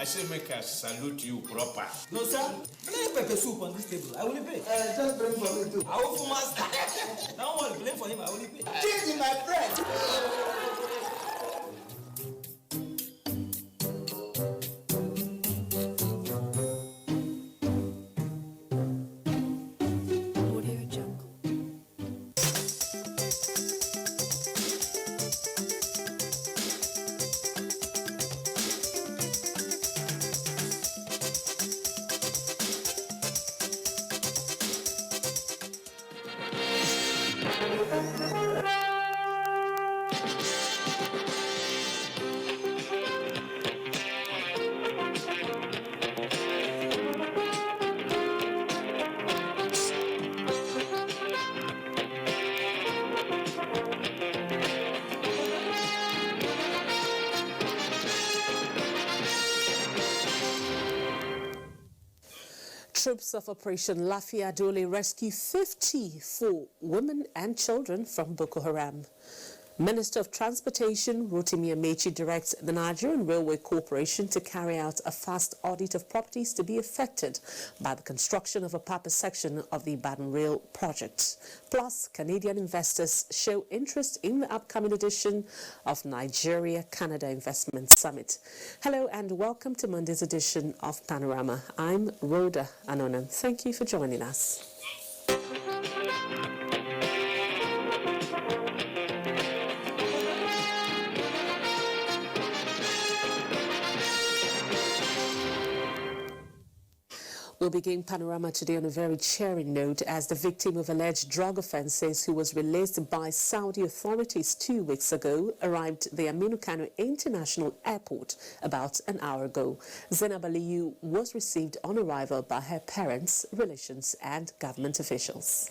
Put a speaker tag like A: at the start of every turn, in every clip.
A: I say make us salute you proper.
B: No, sir. Play pepper soup on this table. I will pay.
C: Just bring for me too.
B: I will for master. Don't worry, play for him. I will pay.
C: Cheese, my friend.
D: Troops of Operation Lafia Dole rescue 54 women and children from Boko Haram. Minister of Transportation Rotimi Amechi directs the Nigerian Railway Corporation to carry out a fast audit of properties to be affected by the construction of a purpose section of the Ibadan Rail project. Plus, Canadian investors show interest in the upcoming edition of Nigeria-Canada Investment Summit. Hello and welcome to Monday's edition of Panorama. I'm Rhoda Anonan. Thank you for joining us. We'll begin Panorama today on a very cheering note as the victim of alleged drug offences who was released by Saudi authorities 2 weeks ago arrived at the Aminu Kano International Airport about an hour ago. Zainab Aliyu was received on arrival by her parents, relations and government officials.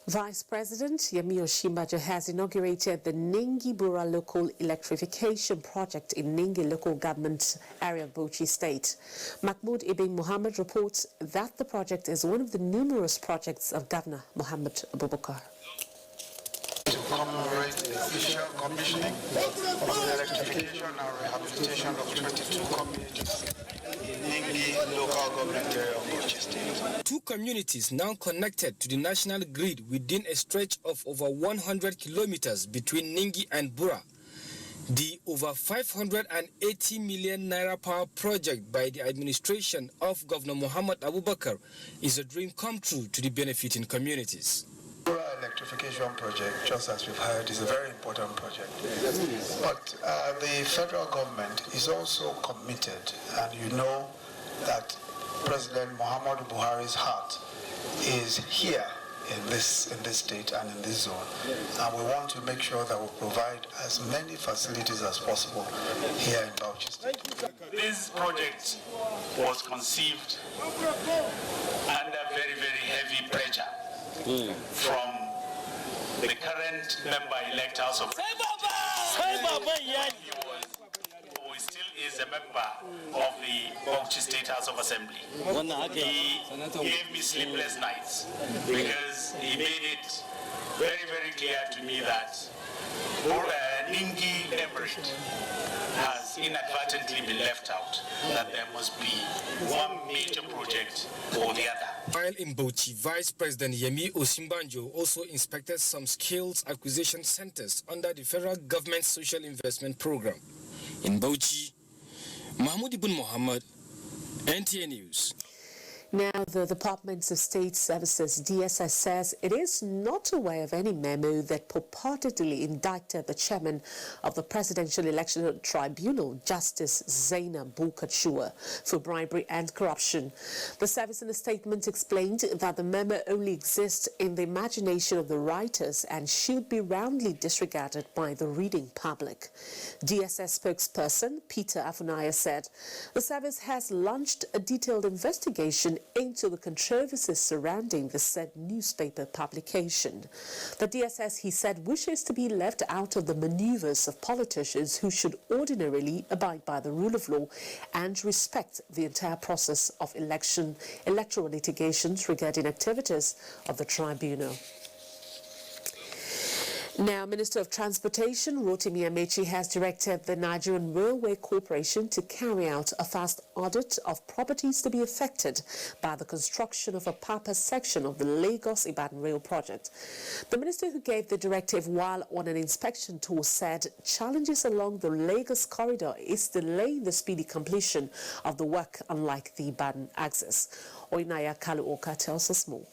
D: Vice President Yemi Osinbajo has inaugurated the Ningi-Bura Local Electrification Project in Ningi Local Government Area of Bauchi State. Mahmoud Ibn Mohammed reports that the project is one of the numerous projects of Governor Mohammed Abubakar.
E: To commemorate the official commissioning of the electrification and rehabilitation of 22 communities in Ningi local government area of Abuja State.
F: 2 communities now connected to the national grid within a stretch of over 100 kilometers between Ningi and Bura. The over 580 million naira power project by the administration of Governor Mohammed Abubakar is a dream come true to the benefiting communities.
E: Bura electrification project, just as we've heard, is a very important project. But the federal government is also committed, and you know that President Muhammadu Buhari's heart is here in this state and in this zone. And we want to make sure that we provide as many facilities as possible here in Bauchi State.
G: This project was conceived under very, very heavy pressure from the current member-elect House of Representatives. Who still is a member of the Bauchi State House of Assembly. He gave me sleepless nights because he made it very, very clear to me that Ningi Emirate has inadvertently been left out, that there must be one major project or the other.
F: While in Bauchi, Vice President Yemi Osinbajo also inspected some skills acquisition centers under the federal government social investment program. In Bauchi, Mahmoud Ibn Mohammed, NTA News.
D: Now, the Department of State Services, DSS, says it is not aware of any memo that purportedly indicted the chairman of the Presidential Election Tribunal, Justice Zainab Bukachua, for bribery and corruption. The service in a statement explained that the memo only exists in the imagination of the writers and should be roundly disregarded by the reading public. DSS spokesperson Peter Afunaya said the service has launched a detailed investigation into the controversies surrounding the said newspaper publication. The DSS, he said, wishes to be left out of the maneuvers of politicians who should ordinarily abide by the rule of law and respect the entire process of electoral litigations regarding activities of the tribunal. Now, Minister of Transportation Rotimi Amechi has directed the Nigerian Railway Corporation to carry out a fast audit of properties to be affected by the construction of a Papa section of the Lagos-Ibadan rail project. The minister who gave the directive while on an inspection tour said challenges along the Lagos corridor is delaying the speedy completion of the work, unlike the Ibadan axis. Oinaya Kaluoka tells us more.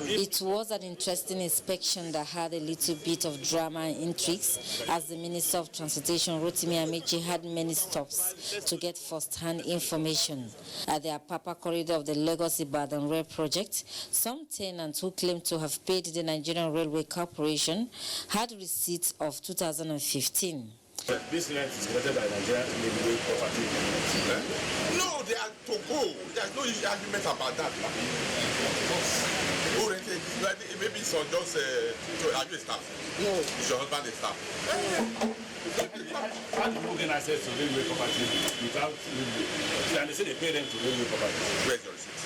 H: It was an interesting inspection that had a little bit of drama and intrigues, as the Minister of Transportation Rotimi Amechi had many stops to get first-hand information. At the Apapa corridor of the Lagos-Ibadan rail project, some tenants who claimed to have paid the Nigerian Railway Corporation had receipts of 2015.
A: This land is created by Nigerian Railway Property.
I: No, they are to go. There's no argument about that. Maybe it's on just are you a staff? No. Is your husband a staff?
A: How do you gain access to railway property without railway? And they say they pay them to railway property.
I: Where's your receipt?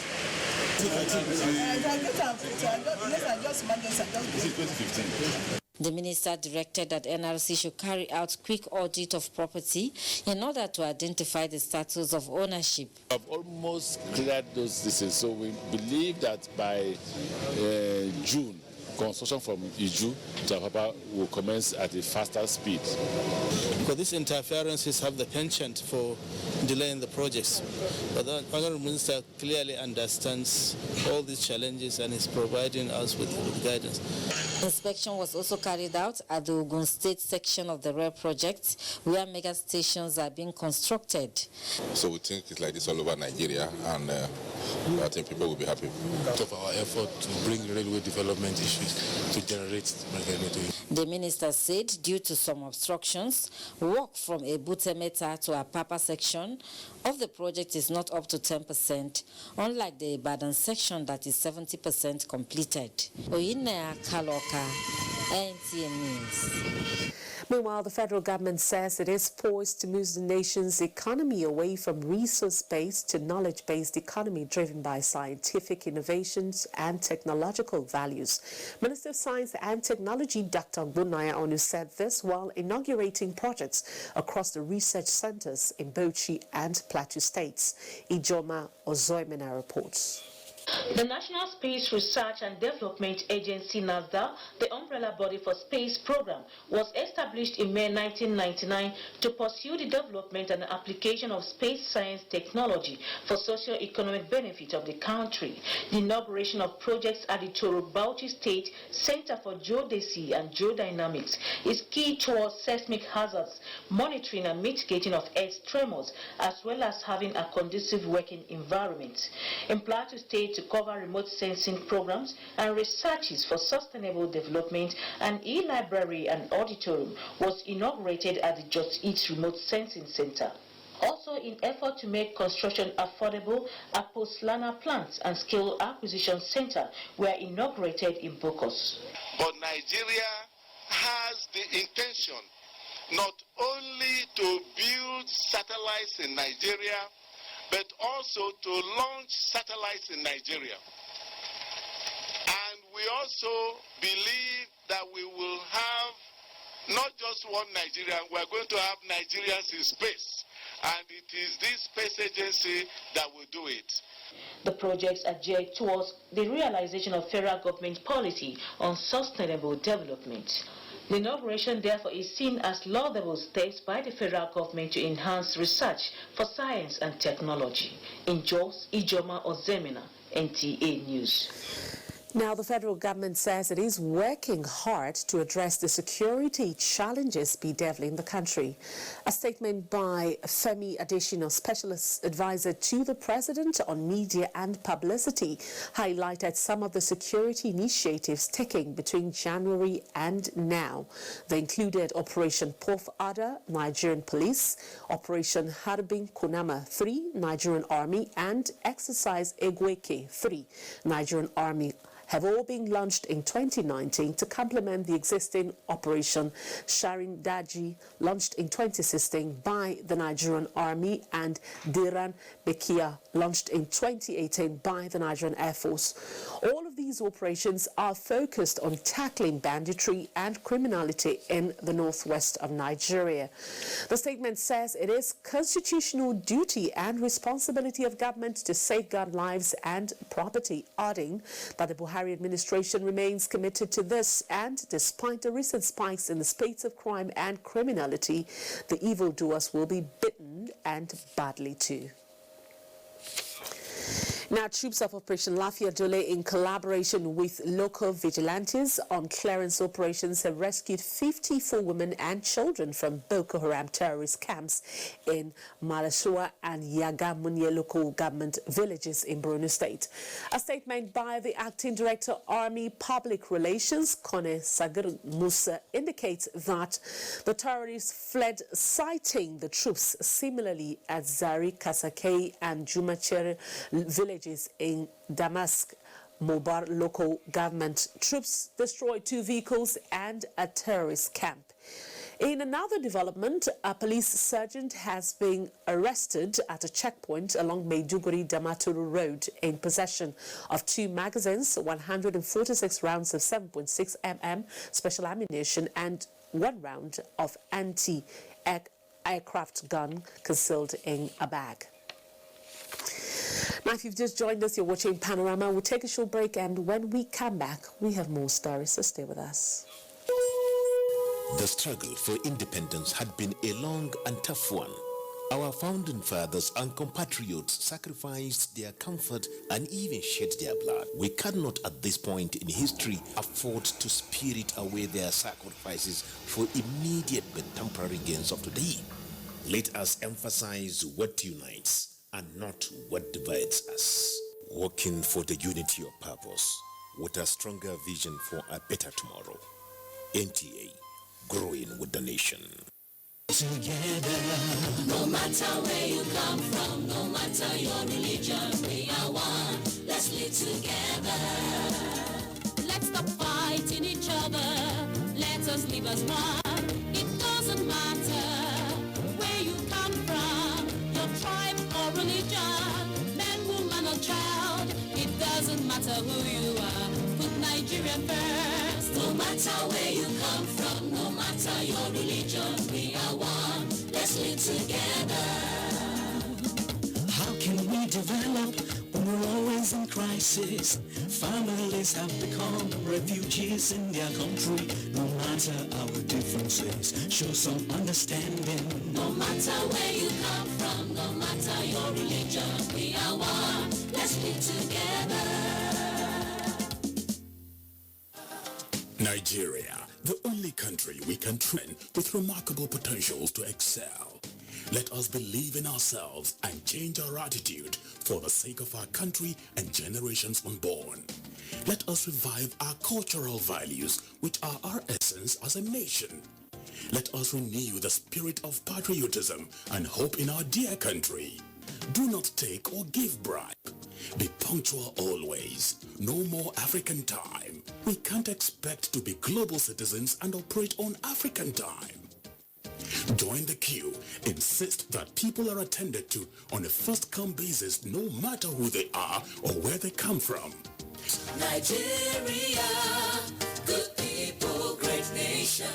A: This is 2015.
H: The minister directed that NRC should carry out quick audit of property in order to identify the status of ownership.
J: I've almost cleared those diseases, so we believe that by June, construction from Iju to Apapa will commence at a faster speed.
K: Because these interferences have the penchant for delaying the projects. But the Honourable Minister clearly understands all these challenges and is providing us with guidance.
H: Inspection was also carried out at the Ogun State section of the rail project, where mega stations are being constructed.
I: So we think it's like this all over Nigeria, and I think people will be happy.
J: Part of our effort to bring railway development issues to generate revenue.
H: The minister said due to some obstructions, work from Ebutemeta to Apapa section of the project is not up to 10%, unlike the Ibadan section that is 70% completed. Oyinaya Kaloka, NTA News.
D: Meanwhile, the federal government says it is poised to move the nation's economy away from resource-based to knowledge-based economy driven by scientific innovations and technological values. Minister of Science and Technology Dr. Bunaya Onu said this while inaugurating projects across the research centers in Bauchi and Plateau states. Ijoma Ozoimena reports.
L: The National Space Research and Development Agency, NASDA, the umbrella body for space program, was established in May 1999 to pursue the development and application of space science technology for socio-economic benefit of the country. The inauguration of projects at the Toro Bauchi State Center for Geodesy and Geodynamics is key towards seismic hazards, monitoring and mitigating of earth tremors, as well as having a conducive working environment. In Plateau State, to cover remote sensing programs and researches for sustainable development, an e-library and auditorium was inaugurated at the Just Eat Remote Sensing Center. Also, in effort to make construction affordable, a post-lana plant and skill acquisition center were inaugurated in Bokos.
M: But Nigeria has the intention not only to build satellites in Nigeria, but also to launch satellites in Nigeria. And we we also believe that we will have not just one Nigerian, we are going to have Nigerians in space. And it is this space agency that will do it.
L: The projects are geared towards the realization of federal government policy on sustainable development. The inauguration, therefore, is seen as laudable steps by the federal government to enhance research for science and technology. In Jos, Ijoma Ozemina, NTA News.
D: Now, the federal government says it is working hard to address the security challenges bedeviling the country. A statement by Femi Adesina, Specialist Advisor to the President on Media and Publicity, highlighted some of the security initiatives taken between January and now. They included Operation Pof Ada, Nigerian Police, Operation Harbin Kunama 3, Nigerian Army, and Exercise Egweke 3, Nigerian Army, have all been launched in 2019 to complement the existing Operation Sharin Daji, launched in 2016 by the Nigerian Army, and Diran Bekia, launched in 2018 by the Nigerian Air Force. All of these operations are focused on tackling banditry and criminality in the northwest of Nigeria. The statement says it is constitutional duty and responsibility of government to safeguard lives and property, adding that the Buhari administration remains committed to this, and despite the recent spikes in the space of crime and criminality, the evildoers will be bitten and badly too. Now, troops of Operation Lafia Dole, in collaboration with local vigilantes on clearance operations, have rescued 54 women and children from Boko Haram terrorist camps in Malasua and Yagamunye local government villages in Borno State. A statement by the Acting Director, Army Public Relations, Kone Sagir Musa, indicates that the terrorists fled, citing the troops similarly at Zari, Kasake and Jumachere villages in Damask, Mobar local government. Troops destroyed 2 vehicles and a terrorist camp. In another development, a police sergeant has been arrested at a checkpoint along Maiduguri Damaturu Road in possession of 2 magazines, 146 rounds of 7.6 mm special ammunition, and 1 round of anti-aircraft gun concealed in a bag. Now, if you've just joined us, you're watching Panorama. We'll take a short break, and when we come back, we have more stories, so stay with us.
N: The struggle for independence had been a long and tough one. Our founding fathers and compatriots sacrificed their comfort and even shed their blood. We cannot at this point in history afford to spirit away their sacrifices for immediate but temporary gains of today. Let us emphasize what unites and not what divides us. Working for the unity of purpose with a stronger vision for a better tomorrow. NTA, growing with the nation.
O: Together, no matter where you come from, no matter your religion, we are one. Let's live together. Let's stop fighting each other. Let us live as one. It doesn't matter where you come from, your tribe or religion, man, woman or child. It doesn't matter who you are. Put Nigeria first. No matter where you come from, no matter your religion, we are one. Let's live together.
P: How can we develop when we're always in crisis? Families have become refugees in their country. No matter our differences, show some understanding.
O: No matter where you come from, no matter your religion, we are one. Let's live together.
Q: Nigeria, the only country we can train with remarkable potentials to excel. Let us believe in ourselves and change our attitude for the sake of our country and generations unborn. Let us revive our cultural values, which are our essence as a nation. Let us renew the spirit of patriotism and hope in our dear country. Do not take or give bribe. Be punctual always. No more African time. We can't expect to be global citizens and operate on African time. Join the queue. Insist that people are attended to on a first-come basis, no matter who they are or where they come from.
O: Nigeria, good people, great nation.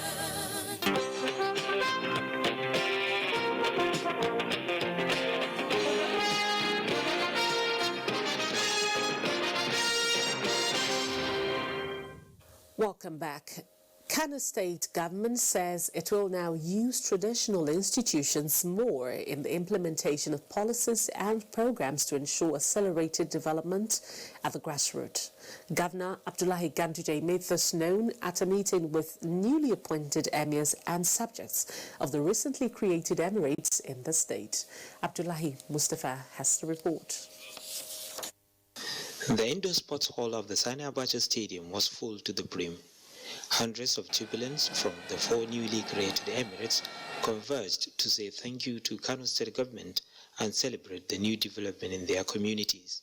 D: Welcome back. Kano State government says it will now use traditional institutions more in the implementation of policies and programs to ensure accelerated development at the grassroots. Governor Abdullahi Ganduje made this known at a meeting with newly appointed emirs and subjects of the recently created emirates in the state. Abdullahi Mustafa has the report.
R: The indoor sports hall of the Sani Abacha Stadium was full to the brim. Hundreds of jubilants from the 4 newly created emirates converged to say thank you to Kano State government and celebrate the new development in their communities.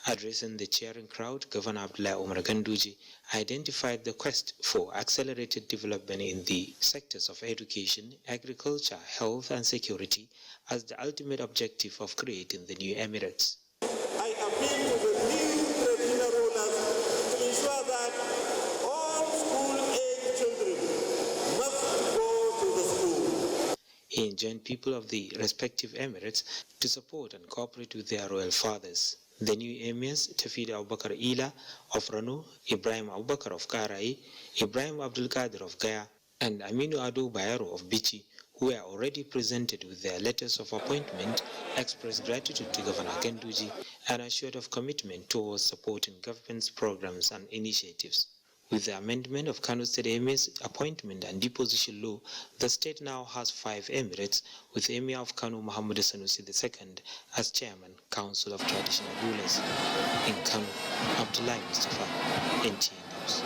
R: Addressing the cheering crowd, Governor Abdullahi Umar Ganduje identified the quest for accelerated development in the sectors of education, agriculture, health and security as the ultimate objective of creating the new emirates.
S: I appeal to the new traditional rulers to ensure that all school-age children must go to the school.
R: He enjoined people of the respective emirates to support and cooperate with their royal fathers. The new emirs, Tafid Abubakar Ila of Rano, Ibrahim Abubakar of Karai, Ibrahim Abdul Qadir of Gaya, and Aminu Ado Bayero of Bichi, who were already presented with their letters of appointment, expressed gratitude to Governor Ganduje and assured of commitment towards supporting government's programs and initiatives. With the amendment of Kano State Emir's appointment and deposition law, the state now has 5 emirates, with Emir of Kano Muhammad Sanusi II as Chairman, Council of Traditional Rulers. In Kano, Abdullahi Mustafa, NTA News.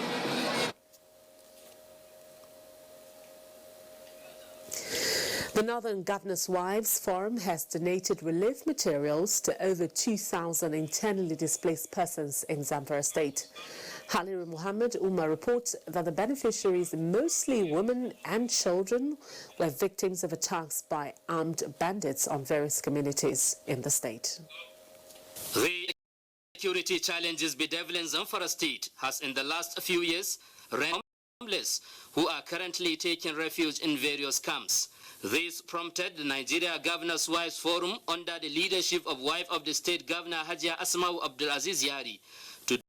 D: The Northern Governors' Wives Forum has donated relief materials to over 2,000 internally displaced persons in Zamfara State. Halil Muhammad Umar reports that the beneficiaries, mostly women and children, were victims of attacks by armed bandits on various communities in the state.
T: The security challenges bedeviling Zamfara State has in the last few years rendered homeless who are currently taking refuge in various camps. This prompted the Nigeria Governors' Wives Forum under the leadership of wife of the state governor Hajia Asmau Abdulaziz Yari